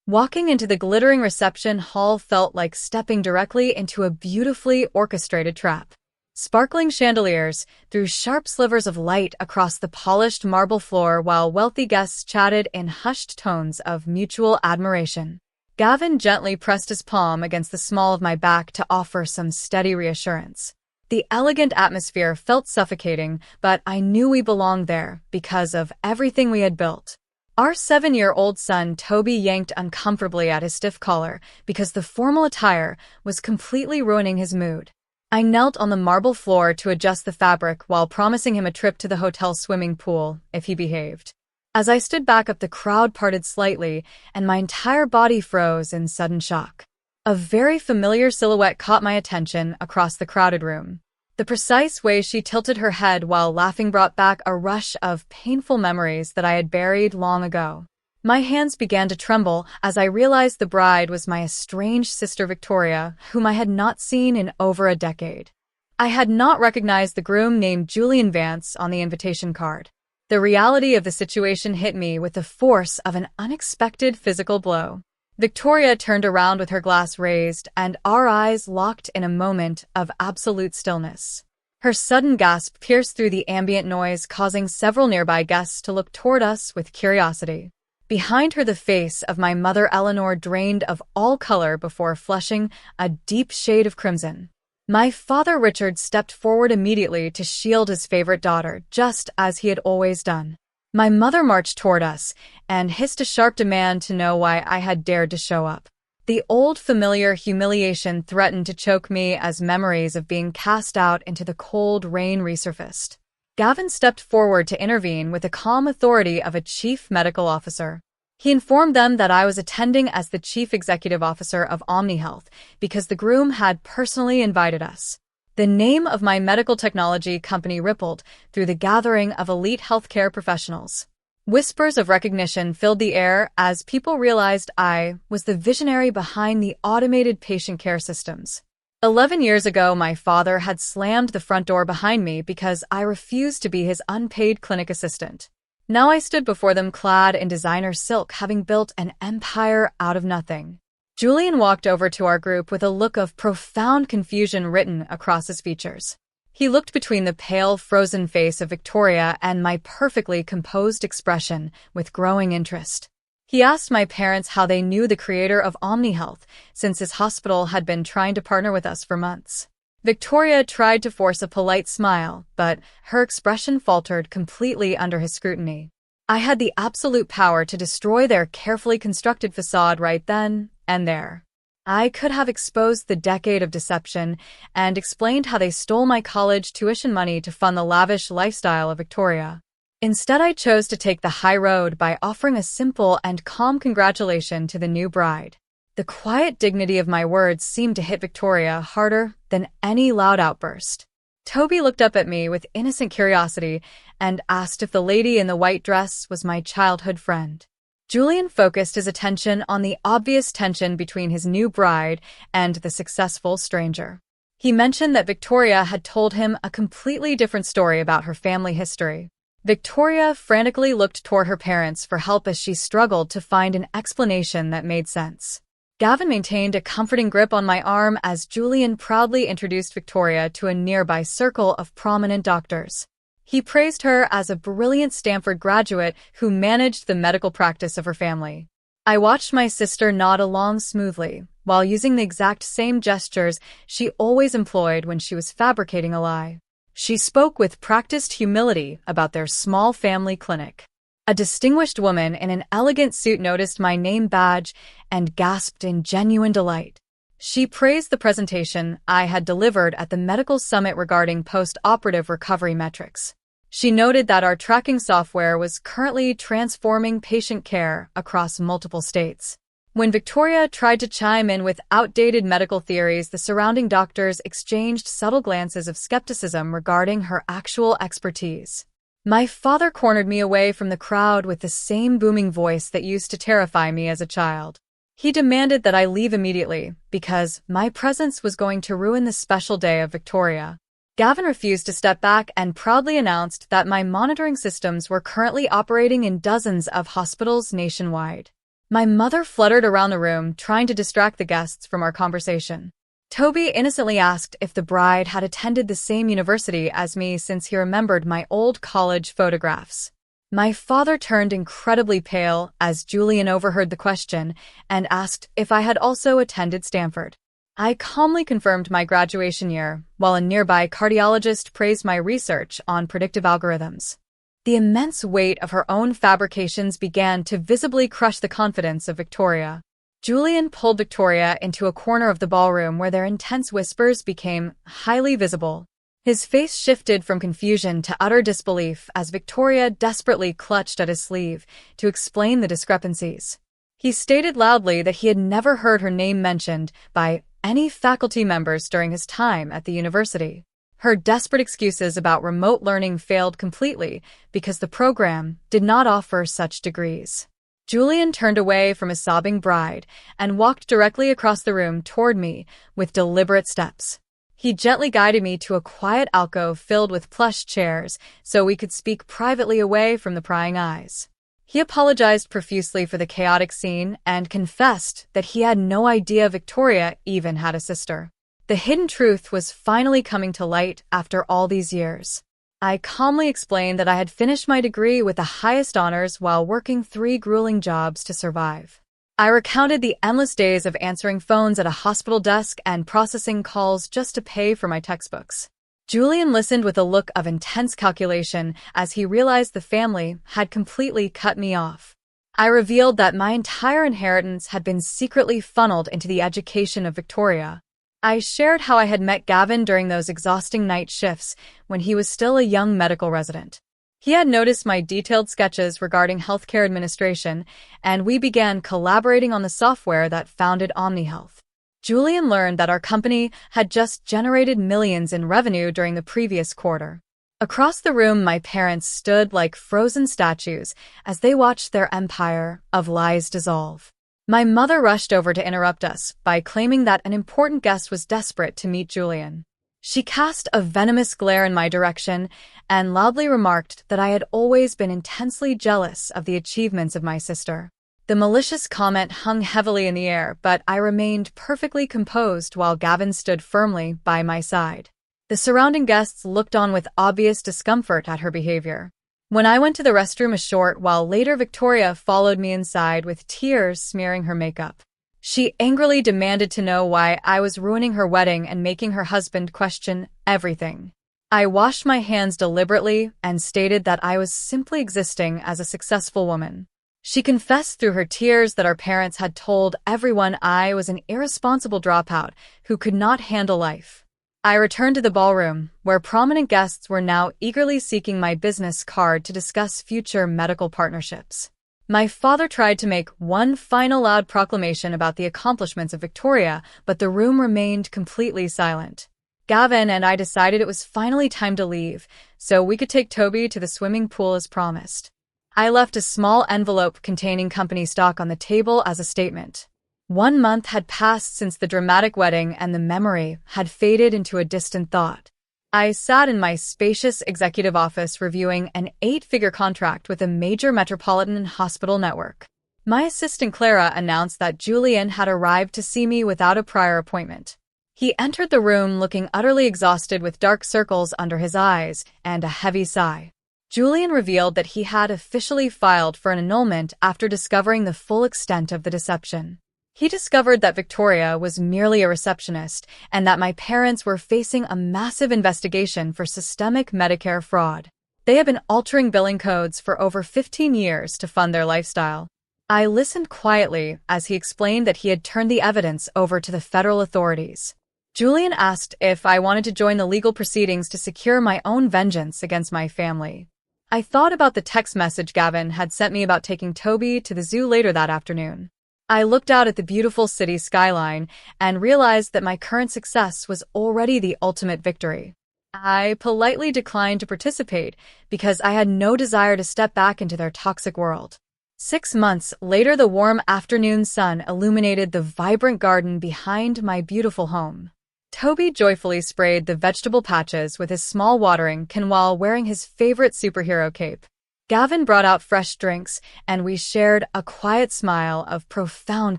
Walking into the glittering reception hall felt like stepping directly into a beautifully orchestrated trap. Sparkling chandeliers threw sharp slivers of light across the polished marble floor while wealthy guests chatted in hushed tones of mutual admiration. Gavin gently pressed his palm against the small of my back to offer some steady reassurance. The elegant atmosphere felt suffocating, but I knew we belonged there because of everything we had built. Our 7-year-old son Toby yanked uncomfortably at his stiff collar because the formal attire was completely ruining his mood. I knelt on the marble floor to adjust the fabric while promising him a trip to the hotel swimming pool if he behaved. As I stood back up, the crowd parted slightly and my entire body froze in sudden shock. A very familiar silhouette caught my attention across the crowded room. The precise way she tilted her head while laughing brought back a rush of painful memories that I had buried long ago. My hands began to tremble as I realized the bride was my estranged sister Victoria, whom I had not seen in over a decade. I had not recognized the groom named Julian Vance on the invitation card. The reality of the situation hit me with the force of an unexpected physical blow. Victoria turned around with her glass raised, and our eyes locked in a moment of absolute stillness. Her sudden gasp pierced through the ambient noise, causing several nearby guests to look toward us with curiosity. Behind her, the face of my mother Eleanor drained of all color before flushing a deep shade of crimson. My father Richard stepped forward immediately to shield his favorite daughter, just as he had always done. My mother marched toward us and hissed a sharp demand to know why I had dared to show up. The old familiar humiliation threatened to choke me as memories of being cast out into the cold rain resurfaced. Gavin stepped forward to intervene with the calm authority of a chief medical officer. He informed them that I was attending as the chief executive officer of OmniHealth because the groom had personally invited us. The name of my medical technology company rippled through the gathering of elite healthcare professionals. Whispers of recognition filled the air as people realized I was the visionary behind the automated patient care systems. 11 years ago, my father had slammed the front door behind me because I refused to be his unpaid clinic assistant. Now I stood before them clad in designer silk, having built an empire out of nothing. Julian walked over to our group with a look of profound confusion written across his features. He looked between the pale, frozen face of Victoria and my perfectly composed expression with growing interest. He asked my parents how they knew the creator of OmniHealth, since his hospital had been trying to partner with us for months. Victoria tried to force a polite smile, but her expression faltered completely under his scrutiny. I had the absolute power to destroy their carefully constructed facade right then and there. I could have exposed the decade of deception and explained how they stole my college tuition money to fund the lavish lifestyle of Victoria. Instead, I chose to take the high road by offering a simple and calm congratulation to the new bride. The quiet dignity of my words seemed to hit Victoria harder than any loud outburst. Toby looked up at me with innocent curiosity and asked if the lady in the white dress was my childhood friend. Julian focused his attention on the obvious tension between his new bride and the successful stranger. He mentioned that Victoria had told him a completely different story about her family history. Victoria frantically looked toward her parents for help as she struggled to find an explanation that made sense. Gavin maintained a comforting grip on my arm as Julian proudly introduced Victoria to a nearby circle of prominent doctors. He praised her as a brilliant Stanford graduate who managed the medical practice of her family. I watched my sister nod along smoothly, while using the exact same gestures she always employed when she was fabricating a lie. She spoke with practiced humility about their small family clinic. A distinguished woman in an elegant suit noticed my name badge and gasped in genuine delight. She praised the presentation I had delivered at the medical summit regarding post-operative recovery metrics. She noted that our tracking software was currently transforming patient care across multiple states. When Victoria tried to chime in with outdated medical theories, the surrounding doctors exchanged subtle glances of skepticism regarding her actual expertise. My father cornered me away from the crowd with the same booming voice that used to terrify me as a child. He demanded that I leave immediately because my presence was going to ruin the special day of Victoria. Gavin refused to step back and proudly announced that my monitoring systems were currently operating in dozens of hospitals nationwide. My mother fluttered around the room, trying to distract the guests from our conversation. Toby innocently asked if the bride had attended the same university as me since he remembered my old college photographs. My father turned incredibly pale as Julian overheard the question and asked if I had also attended Stanford. I calmly confirmed my graduation year, while a nearby cardiologist praised my research on predictive algorithms. The immense weight of her own fabrications began to visibly crush the confidence of Victoria. Julian pulled Victoria into a corner of the ballroom where their intense whispers became highly visible. His face shifted from confusion to utter disbelief as Victoria desperately clutched at his sleeve to explain the discrepancies. He stated loudly that he had never heard her name mentioned by any faculty members during his time at the university. Her desperate excuses about remote learning failed completely because the program did not offer such degrees. Julian turned away from his sobbing bride and walked directly across the room toward me with deliberate steps. He gently guided me to a quiet alcove filled with plush chairs so we could speak privately away from the prying eyes. He apologized profusely for the chaotic scene and confessed that he had no idea Victoria even had a sister. The hidden truth was finally coming to light after all these years. I calmly explained that I had finished my degree with the highest honors while working 3 grueling jobs to survive. I recounted the endless days of answering phones at a hospital desk and processing calls just to pay for my textbooks. Julian listened with a look of intense calculation as he realized the family had completely cut me off. I revealed that my entire inheritance had been secretly funneled into the education of Victoria. I shared how I had met Gavin during those exhausting night shifts when he was still a young medical resident. He had noticed my detailed sketches regarding healthcare administration, and we began collaborating on the software that founded OmniHealth. Julian learned that our company had just generated millions in revenue during the previous quarter. Across the room, my parents stood like frozen statues as they watched their empire of lies dissolve. My mother rushed over to interrupt us by claiming that an important guest was desperate to meet Julian. She cast a venomous glare in my direction and loudly remarked that I had always been intensely jealous of the achievements of my sister. The malicious comment hung heavily in the air, but I remained perfectly composed while Gavin stood firmly by my side. The surrounding guests looked on with obvious discomfort at her behavior. When I went to the restroom a short while later, Victoria followed me inside with tears smearing her makeup. She angrily demanded to know why I was ruining her wedding and making her husband question everything. I washed my hands deliberately and stated that I was simply existing as a successful woman. She confessed through her tears that our parents had told everyone I was an irresponsible dropout who could not handle life. I returned to the ballroom, where prominent guests were now eagerly seeking my business card to discuss future medical partnerships. My father tried to make one final loud proclamation about the accomplishments of Victoria, but the room remained completely silent. Gavin and I decided it was finally time to leave, so we could take Toby to the swimming pool as promised. I left a small envelope containing company stock on the table as a statement. 1 month had passed since the dramatic wedding and the memory had faded into a distant thought. I sat in my spacious executive office reviewing an 8-figure contract with a major metropolitan hospital network. My assistant Clara announced that Julian had arrived to see me without a prior appointment. He entered the room looking utterly exhausted with dark circles under his eyes and a heavy sigh. Julian revealed that he had officially filed for an annulment after discovering the full extent of the deception. He discovered that Victoria was merely a receptionist and that my parents were facing a massive investigation for systemic Medicare fraud. They had been altering billing codes for over 15 years to fund their lifestyle. I listened quietly as he explained that he had turned the evidence over to the federal authorities. Julian asked if I wanted to join the legal proceedings to secure my own vengeance against my family. I thought about the text message Gavin had sent me about taking Toby to the zoo later that afternoon. I looked out at the beautiful city skyline and realized that my current success was already the ultimate victory. I politely declined to participate because I had no desire to step back into their toxic world. 6 months later, the warm afternoon sun illuminated the vibrant garden behind my beautiful home. Toby joyfully sprayed the vegetable patches with his small watering can while wearing his favorite superhero cape. Gavin brought out fresh drinks, and we shared a quiet smile of profound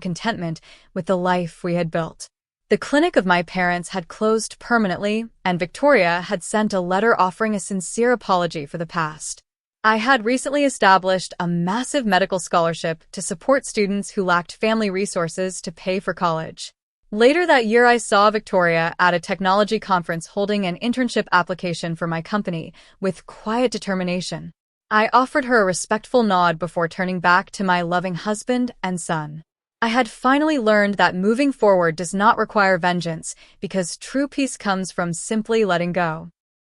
contentment with the life we had built. The clinic of my parents had closed permanently, and Victoria had sent a letter offering a sincere apology for the past. I had recently established a massive medical scholarship to support students who lacked family resources to pay for college. Later that year, I saw Victoria at a technology conference holding an internship application for my company with quiet determination. I offered her a respectful nod before turning back to my loving husband and son. I had finally learned that moving forward does not require vengeance, because true peace comes from simply letting go.